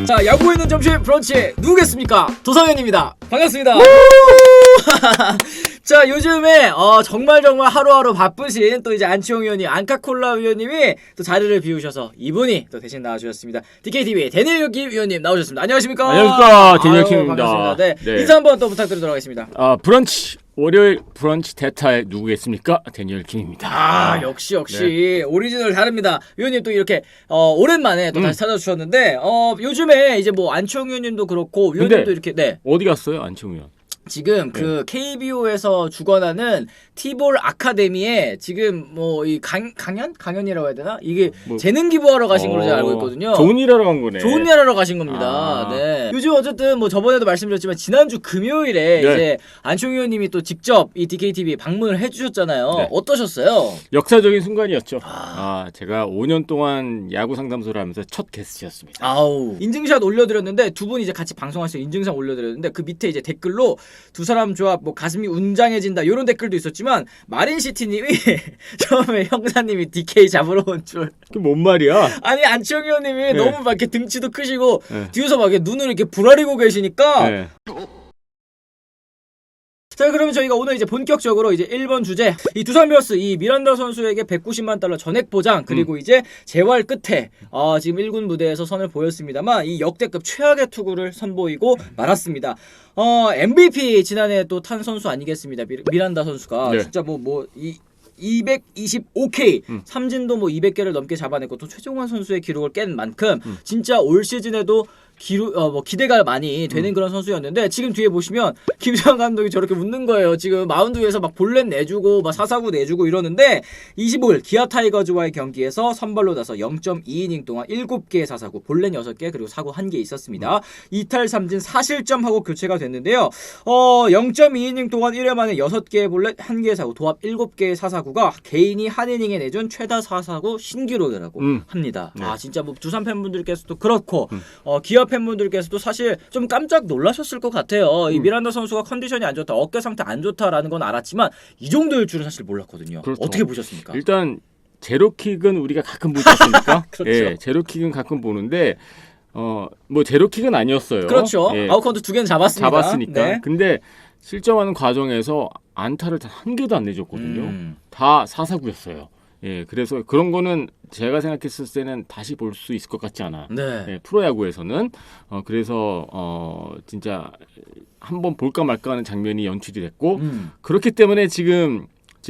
자, 야구에 있는 점심 브런치 누구겠습니까? 도성현입니다. 반갑습니다. 자, 요즘에 정말 하루하루 바쁘신 또 이제 안치홍 위원님, 안카콜라 위원님이 또 자리를 비우셔서 이분이 또 대신 나와주셨습니다. DKTV 데니엘 김 위원님 나오셨습니다. 안녕하십니까? 안녕하십니까, 데니엘 김입니다. 반갑습니다. 네. 네. 인사 한번 또 부탁드리도록 하겠습니다. 브런치 월요일 브런치 대타의 누구겠습니까? 데니엘 김입니다. 역시 네. 오리지널 다릅니다. 위원님 또 이렇게 오랜만에 또 다시 찾아주셨는데 요즘에 이제 뭐 안치홍 위원님도 그렇고 위원님도 이렇게 어디 갔어요, 안치홍 위원? 지금 그 KBO에서 주관하는 티볼 아카데미에 지금 뭐 이 강연이라고 해야 되나? 이게 뭐, 재능 기부하러 가신 걸로 제가 알고 있거든요. 좋은 일 하러 간 거네. 좋은 일 하러 가신 겁니다. 네. 요즘 어쨌든 뭐 저번에도 말씀드렸지만 지난주 금요일에 이제 안치홍 의원님이 또 직접 이 DKTV 방문을 해주셨잖아요. 네. 어떠셨어요? 역사적인 순간이었죠. 제가 5년 동안 야구 상담소를 하면서 첫 게스트였습니다. 인증샷 올려드렸는데 두 분 이제 같이 방송하셔서 인증샷 올려드렸는데 그 밑에 이제 댓글로 두 사람 조합 뭐 가슴이 웅장해진다 이런 댓글도 있었지만 마린시티님이 처음에 형사님이 DK 잡으러 온 줄. 그게 뭔 말이야? 아니 안치홍 의원님이 너무 막 이렇게 등치도 크시고 뒤에서 막 이렇게 눈을 이렇게 부라리고 계시니까. 자, 그러면 저희가 오늘 이제 본격적으로 이제 1번 주제 이 두산 베어스 이 미란다 선수에게 190만 달러 전액 보장 그리고 이제 재활 끝에 지금 1군 무대에서 선을 보였습니다만 이 역대급 최악의 투구를 선보이고 말았습니다. MVP 지난해 또 탄 선수 아니겠습니다. 미란다 선수가 진짜 225K 삼진도 뭐 200개를 넘게 잡아냈고 또 최종환 선수의 기록을 깬 만큼 진짜 올 시즌에도 기대가 많이 되는 그런 선수였는데 지금 뒤에 보시면 김태형 감독이 저렇게 웃는 거예요. 지금 마운드 위에서 막 볼넷 내주고 막 사사구 내주고 이러는데 25일 기아 타이거즈와의 경기에서 선발로 나서 0.2이닝 동안 7개의 사사구, 볼넷 6개 그리고 사구 1개 있었습니다. 이탈 3진 4실점하고 교체가 됐는데요. 0.2이닝 동안 1회 만에 6개의 볼넷 1개의 사구, 도합 7개의 사사구가 개인이 한 이닝에 내준 최다 사사구 신기록이라고 합니다. 진짜 뭐 두산 팬분들께서도 그렇고 기아 팬분들께서도 사실 좀 깜짝 놀라셨을 것 같아요. 이 미란다 선수가 컨디션이 안 좋다, 어깨 상태 안 좋다라는 건 알았지만 이 정도일 줄은 사실 몰랐거든요. 그렇죠. 어떻게 보셨습니까? 일단 제로킥은 우리가 가끔 보지 않습니까? 그렇죠. 제로킥은 가끔 보는데 뭐 제로킥은 아니었어요. 그렇죠. 아웃카운트 2개는 잡았으니까. 네. 근데 실점하는 과정에서 안타를 단 한 개도 안 내줬거든요. 다 사사구였어요. 그래서 그런 거는 제가 생각했을 때는 다시 볼 수 있을 것 같지 않아. 프로야구에서는 그래서 진짜 한번 볼까 말까 하는 장면이 연출이 됐고 그렇기 때문에 지금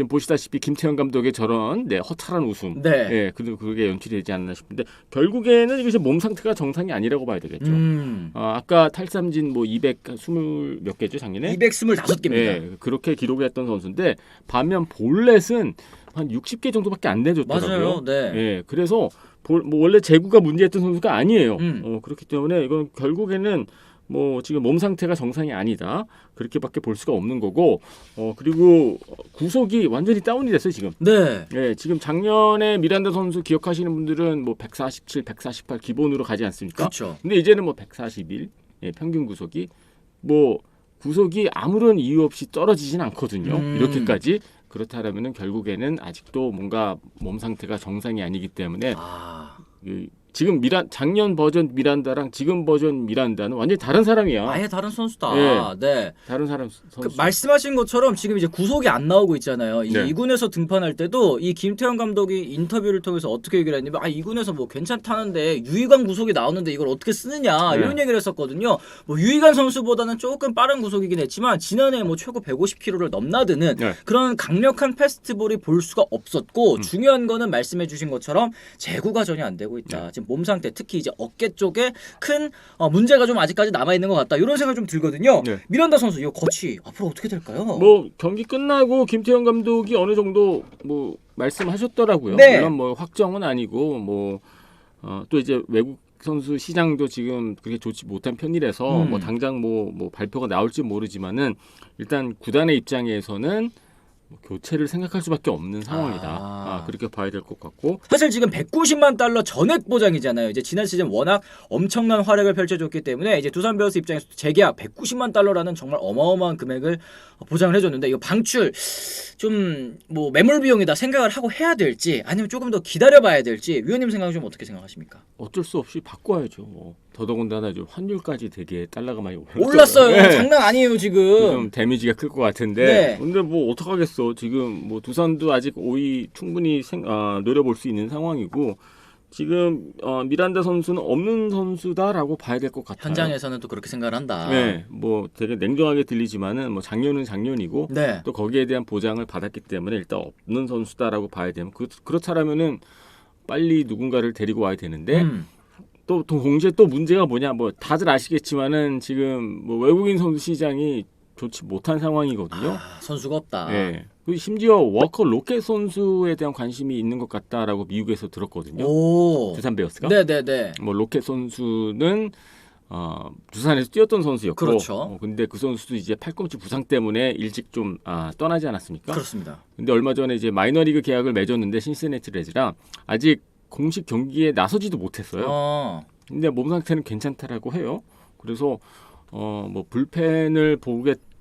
보시다시피 김태형 감독의 저런 허탈한 웃음, 그리고 그게 연출이 되지 않나 싶은데 결국에는 이것이 몸 상태가 정상이 아니라고 봐야 되겠죠. 아까 탈삼진 뭐 220 몇 개죠 작년에? 225개입니다. 그렇게 기록했던 선수인데 반면 볼넷은 한 60개 정도밖에 안 내줬더라고요. 맞아요. 그래서 뭐 원래 제구가 문제였던 선수가 아니에요. 그렇기 때문에 이건 결국에는 뭐 지금 몸 상태가 정상이 아니다. 그렇게밖에 볼 수가 없는 거고 그리고 구속이 완전히 다운이 됐어요 지금. 지금 작년에 미란다 선수 기억하시는 분들은 뭐 147, 148 기본으로 가지 않습니까? 그렇죠. 근데 이제는 뭐 141 평균 구속이 뭐 구속이 아무런 이유 없이 떨어지진 않거든요. 이렇게까지. 그렇다면은 결국에는 아직도 뭔가 몸 상태가 정상이 아니기 때문에 지금 작년 버전 미란다랑 지금 버전 미란다는 완전히 다른 사람이야. 아예 다른 선수다. 다른 사람 선수. 말씀하신 것처럼 지금 이제 구속이 안 나오고 있잖아요. 이 2군에서 등판할 때도 이 김태형 감독이 인터뷰를 통해서 어떻게 얘기를 했냐면 2군에서 뭐 괜찮다는데 유희관 구속이 나오는데 이걸 어떻게 쓰느냐 이런 얘기를 했었거든요. 뭐 유희관 선수보다는 조금 빠른 구속이긴 했지만 지난해 뭐 최고 150km를 넘나드는 그런 강력한 패스트볼이 볼 수가 없었고 중요한 거는 말씀해 주신 것처럼 제구가 전혀 안 되고 있다. 지금 몸 상태 특히 이제 어깨 쪽에 큰 문제가 좀 아직까지 남아 있는 것 같다. 이런 생각이 좀 들거든요. 미란다 선수 이거 거치 앞으로 어떻게 될까요? 뭐 경기 끝나고 김태형 감독이 어느 정도 뭐 말씀하셨더라고요. 물론 뭐 확정은 아니고 뭐 또 이제 외국 선수 시장도 지금 그렇게 좋지 못한 편이라서 뭐 당장 뭐 발표가 나올지 모르지만은 일단 구단의 입장에서는 교체를 생각할 수밖에 없는 상황이다. 그렇게 봐야 될 것 같고 사실 지금 190만 달러 전액 보장이잖아요. 이제 지난 시즌 워낙 엄청난 활약을 펼쳐줬기 때문에 이제 두산 베어스 입장에서 재계약 190만 달러라는 정말 어마어마한 금액을 보장을 해줬는데 이거 방출 좀 뭐 매몰 비용이다 생각을 하고 해야 될지 아니면 조금 더 기다려봐야 될지 위원님 생각은 좀 어떻게 생각하십니까? 어쩔 수 없이 바꿔야죠. 더더군다나 좀 환율까지 되게 달러가 많이 올랐어요. 네. 장난 아니에요 지금. 좀 데미지가 클 것 같은데. 네. 근데 뭐 어떡하겠어. 지금 뭐 두산도 아직 5위 충분히 노려볼 수 있는 상황이고 지금 미란다 선수는 없는 선수다라고 봐야 될 것 같아요. 현장에서는 또 그렇게 생각을 한다. 네, 뭐 되게 냉정하게 들리지만은 뭐 작년은 작년이고 네. 또 거기에 대한 보장을 받았기 때문에 일단 없는 선수다라고 봐야 되면 그렇다라면은 빨리 누군가를 데리고 와야 되는데 또 동시에 또 문제가 뭐냐 뭐 다들 아시겠지만은 지금 뭐 외국인 선수 시장이 좋지 못한 상황이거든요. 선수가 없다. 네. 그리고 심지어 워커 로켓 선수에 대한 관심이 있는 것 같다라고 미국에서 들었거든요. 두산 베어스가. 네네네. 뭐 로켓 선수는 두산에서 뛰었던 선수였고, 그렇죠. 근데 그 선수도 이제 팔꿈치 부상 때문에 일찍 좀 떠나지 않았습니까? 그렇습니다. 근데 얼마 전에 이제 마이너리그 계약을 맺었는데 신시내티 레즈랑 아직 공식 경기에 나서지도 못했어요. 근데 몸 상태는 괜찮다라고 해요. 그래서 뭐 불펜을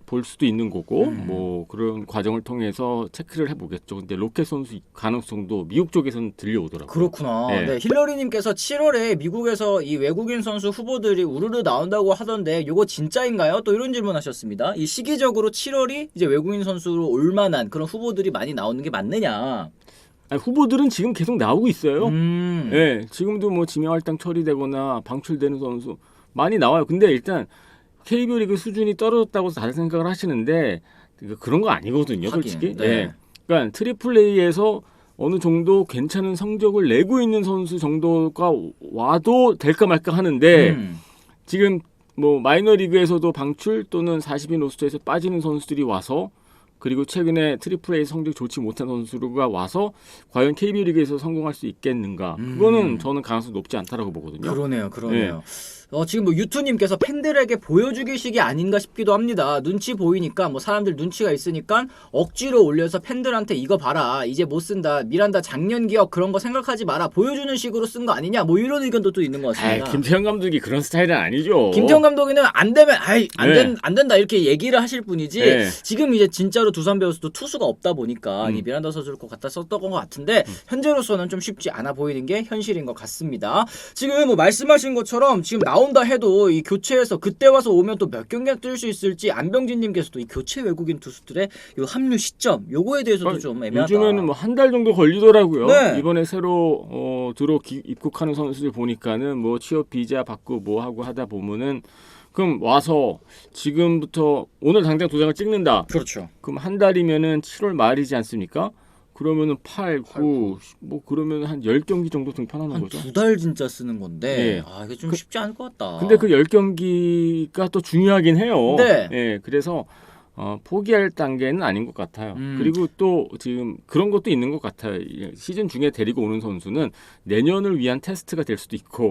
볼 수도 있는 거고 뭐 그런 과정을 통해서 체크를 해보겠죠. 근데 로켓 선수 가능성도 미국 쪽에서는 들려오더라고요. 그렇구나. 네. 네, 힐러리님께서 7월에 미국에서 이 외국인 선수 후보들이 우르르 나온다고 하던데 요거 진짜인가요? 또 이런 질문하셨습니다. 이 시기적으로 7월이 이제 외국인 선수로 올만한 그런 후보들이 많이 나오는 게 맞느냐? 아니, 후보들은 지금 계속 나오고 있어요. 네, 지금도 뭐 지명할당 처리되거나 방출되는 선수 많이 나와요. 근데 일단 KBO 리그 수준이 떨어졌다고 다들 생각을 하시는데 그런 거 아니거든요, 하긴, 솔직히. 네. 그러니까 트리플 A에서 어느 정도 괜찮은 성적을 내고 있는 선수 정도가 와도 될까 말까 하는데 지금 뭐 마이너 리그에서도 방출 또는 40인 로스터에서 빠지는 선수들이 와서 그리고 최근에 트리플 A 성적 좋지 못한 선수가 와서 과연 KBO 리그에서 성공할 수 있겠는가? 그거는 저는 가능성이 높지 않다라고 보거든요. 그러네요. 지금 뭐 유투님께서 팬들에게 보여주기식이 아닌가 싶기도 합니다. 눈치 보이니까 뭐 사람들 눈치가 있으니까 억지로 올려서 팬들한테 이거 봐라 이제 못 쓴다 미란다 작년 기억 그런 거 생각하지 마라 보여주는 식으로 쓴 거 아니냐 뭐 이런 의견도 또 있는 것 같습니다. 김태형 감독이 그런 스타일은 아니죠. 김태형 감독이는 안 되면 네. 안 된다 이렇게 얘기를 하실 분이지 네. 지금 이제 진짜로 두산 베어스도 투수가 없다 보니까 이 미란다 선수를 것 갖다 썼던 것 같은데 현재로서는 좀 쉽지 않아 보이는 게 현실인 것 같습니다. 지금 뭐 말씀하신 것처럼 지금 나온다 해도 이 교체해서 그때 와서 오면 또 몇 경기나 뛸 수 있을지 안병진님께서도 이 교체 외국인 투수들의 이 합류 시점 요거에 대해서도 좀 애매하다. 요즘에는 뭐 한 달 정도 걸리더라고요. 네. 이번에 새로 입국하는 선수들 보니까는 뭐 취업 비자 받고 뭐 하고 하다 보면은 그럼 와서 지금부터 오늘 당장 도장을 찍는다. 그렇죠. 그럼 한 달이면은 7월 말이지 않습니까? 그러면은 8, 9, 뭐 그러면 한 10경기 정도 등판하는 거죠. 한 2달 진짜 쓰는 건데 네. 이게 좀 쉽지 않을 것 같다. 근데 그 10경기가 또 중요하긴 해요. 네. 예, 그래서 포기할 단계는 아닌 것 같아요. 그리고 또 지금 그런 것도 있는 것 같아요. 시즌 중에 데리고 오는 선수는 내년을 위한 테스트가 될 수도 있고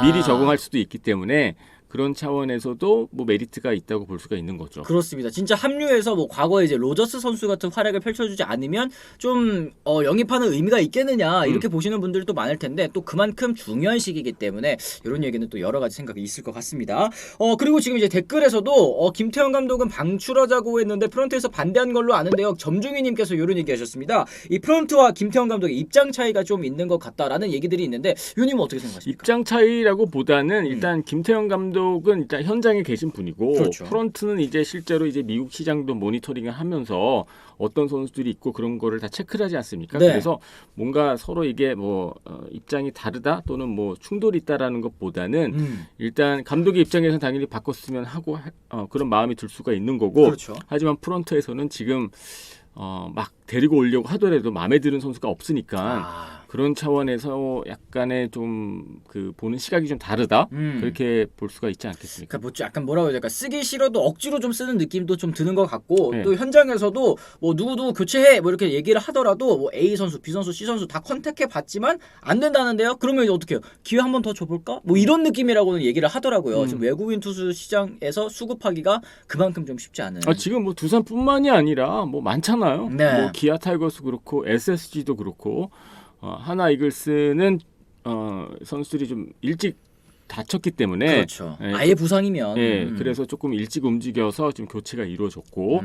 미리 적응할 수도 있기 때문에 그런 차원에서도 뭐 메리트가 있다고 볼 수가 있는 거죠. 그렇습니다. 진짜 합류해서 뭐 과거에 이제 로저스 선수 같은 활약을 펼쳐주지 않으면 좀 영입하는 의미가 있겠느냐 이렇게 보시는 분들도 많을 텐데 또 그만큼 중요한 시기이기 때문에 이런 얘기는 또 여러 가지 생각이 있을 것 같습니다. 그리고 지금 이제 댓글에서도 김태형 감독은 방출하자고 했는데 프런트에서 반대한 걸로 아는데요. 점중희님께서 이런 얘기하셨습니다. 이 프런트와 김태형 감독의 입장 차이가 좀 있는 것 같다라는 얘기들이 있는데 유님은 어떻게 생각하십니까? 입장 차이라고보다는 일단 김태형 감독은 일단 현장에 계신 분이고 그렇죠. 프런트는 이제 실제로 이제 미국 시장도 모니터링을 하면서 어떤 선수들이 있고 그런 거를 다 체크를 하지 않습니까? 네. 그래서 뭔가 서로 이게 뭐 입장이 다르다 또는 뭐 충돌이 있다라는 것보다는 일단 감독의 입장에서는 당연히 바꿨으면 하고 그런 마음이 들 수가 있는 거고 그렇죠. 하지만 프런트에서는 지금 막 데리고 오려고 하더라도 마음에 드는 선수가 없으니까 그런 차원에서 약간의 좀 그 보는 시각이 좀 다르다 그렇게 볼 수가 있지 않겠습니까? 그러니까 뭐 약간 뭐라고 해야 될까 쓰기 싫어도 억지로 좀 쓰는 느낌도 좀 드는 것 같고 네. 또 현장에서도 뭐 누구 교체해 뭐 이렇게 얘기를 하더라도 뭐 A 선수, B 선수, C 선수 다 컨택해 봤지만 안 된다는데요. 그러면 이제 어떻게 해요? 기회 한 번 더 줘볼까? 뭐 이런 느낌이라고는 얘기를 하더라고요. 지금 외국인 투수 시장에서 수급하기가 그만큼 좀 쉽지 않은. 지금 뭐 두산뿐만이 아니라 뭐 많잖아요. 네. 뭐 기아 타이거스 그렇고 SSG도 그렇고 하나 이글스는 선수들이 좀 일찍 다쳤기 때문에 그렇죠. 예, 아예 부상이면. 그래서 조금 일찍 움직여서 지금 교체가 이루어졌고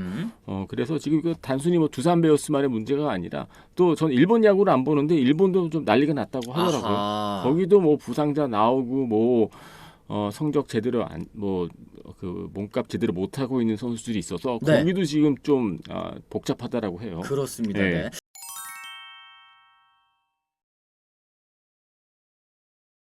그래서 지금 그 단순히 뭐 두산 베어스만의 문제가 아니라 또 전 일본 야구를 안 보는데 일본도 좀 난리가 났다고 하더라고요. 아하. 거기도 뭐 부상자 나오고 뭐 성적 제대로 그 몸값 제대로 못 하고 있는 선수들이 있어서 네. 거기도 지금 좀 복잡하다라고 해요. 그렇습니다. 네. 네.